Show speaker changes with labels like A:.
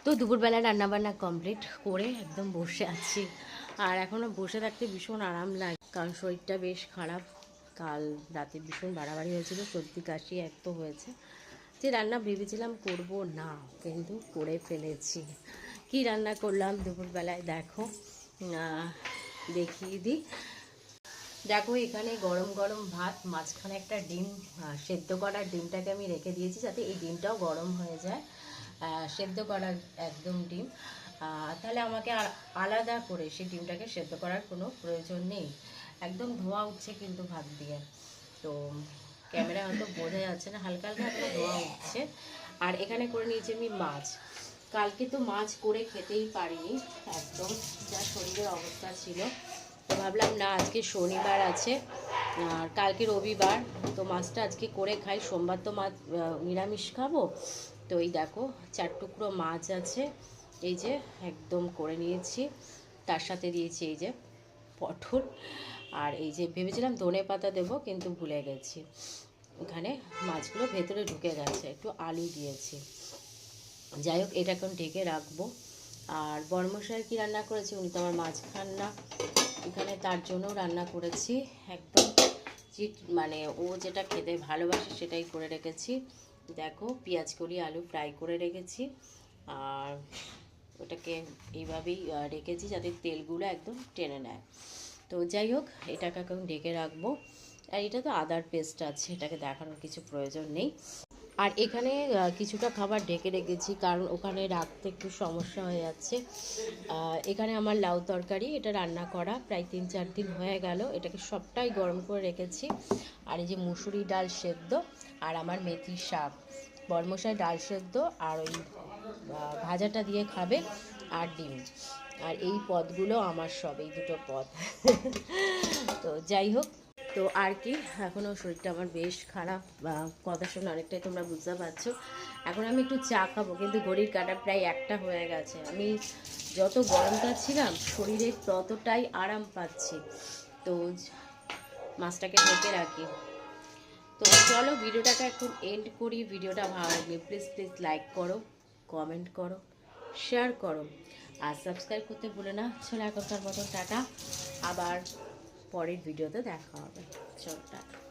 A: তো দুপুরবেলা রান্নাবান্না কমপ্লিট করে একদম বসে আছি। আর এখনও বসে থাকতে ভীষণ আরাম লাগে, কারণ শরীরটা বেশ খারাপ। কাল রাতে ভীষণ বাড়াবাড়ি হয়েছিল, সর্দি কাশি এক তো হয়েছে। যে রান্না ভেবেছিলাম করব না, কিন্তু করে ফেলেছি। কি রান্না করলাম দুপুরবেলায় দেখো, দেখিয়ে দিই। দেখো এখানে গরম গরম ভাত, মাঝখানে একটা ডিম, সেদ্ধ করার ডিমটাকে আমি রেখে দিয়েছি যাতে এই ডিমটাও গরম হয়ে যায়। সেদ্ধ করা একদম ডিম, তাহলে আমাকে আর আলাদা করে সেই ডিমটাকে সেদ্ধ করার কোনো প্রয়োজন নেই। একদম ধোয়া উঠছে কিন্তু ভাত দিয়ে, তো ক্যামেরা হয়তো বোঝা যাচ্ছে না, হালকা হালকা একটা ধোয়া উঠছে। আর এখানে করে নিয়েছি আমি মাছ। কালকে তো মাছ করে খেতেই পারিনি, একদম যা শরীরের অবস্থা ছিল। তো ভাবলাম না, আজকে শনিবার আছে আর কালকে রবিবার, তো মাছটা আজকে করে খাই। সোমবার তো মাছ নিরামিষ খাবো। তো এই দেখো 4 টুকরো মাছ আছে, এই যে একদম করে নিয়েছি। তার সাথে দিয়েছি এই যে পটল, আর এই যে ভেবেছিলাম ধনে পাতা দেবো কিন্তু ভুলে গেছি। এখানে মাছগুলো ভেতরে ঢুকে গেছে, একটু আলু দিয়েছি। যাই হোক, এটা এখন ঢেকে রাখবো। আর বর্মশাই কি রান্না করেছি, উনি তো আমার মাছ খান না, এখানে তার জন্য রান্না করেছি একদম মানে ও যেটা খেতে ভালোবাসে সেটাই করে রেখেছি। দেখো পেঁয়াজ কলি আলু ফ্রাই করে রেখেছি, আর ওটাকে এইভাবেই রেখেছি যাতে তেলগুলো একদম টেনে নেয়। তো যাই হোক, এটাকে এখন ঢেকে রাখবো। আর এটা তো আদার পেস্ট আছে, এটাকে দেখানোর কিছু প্রয়োজন নেই। আর এখানে কিছুটা খাবার ঢেকে রেখেছি, কারণ ওখানে রাখতে একটু সমস্যা হয়ে যাচ্ছে। এখানে আমার লাউ তরকারি, এটা রান্না করা প্রায় 3-4 দিন হয়ে গেল, এটাকে সবটাই গরম করে রেখেছি। আর এই যে মুসুরি ডাল সেদ্ধ, আর আমার মেথির শাক, বরমশাই ডাল সেদ্ধ আর ওই ভাজাটা দিয়ে খাবে, আর ডিম। আর এই পদগুলো আমার সব, এই দুটো পদ। তো যাই হোক, তো আর কি, এখনও শরীরটা আমার বেশ খারাপ, কথা শুনে অনেকটাই তোমরা বুঝতে পারছো। এখন আমি একটু চা খাবো, কিন্তু ঘড়ির কাঁটা প্রায় 1টা হয়ে গেছে। আমি যত গরম পাচ্ছিলাম শরীরে ততটাই আরাম পাচ্ছি। তো মাছটাকে ঢেকে রাখি। তো চলো ভিডিওটাকে এখন এন্ড করি। ভিডিওটা ভালো লাগলে প্লিজ লাইক করো, কমেন্ট করো, শেয়ার করো, আর সাবস্ক্রাইব করতে ভুলে না। চলো এখনকার মতন টাটা, আবার পরের ভিডিওতে দেখা হবে। চলো টাটা।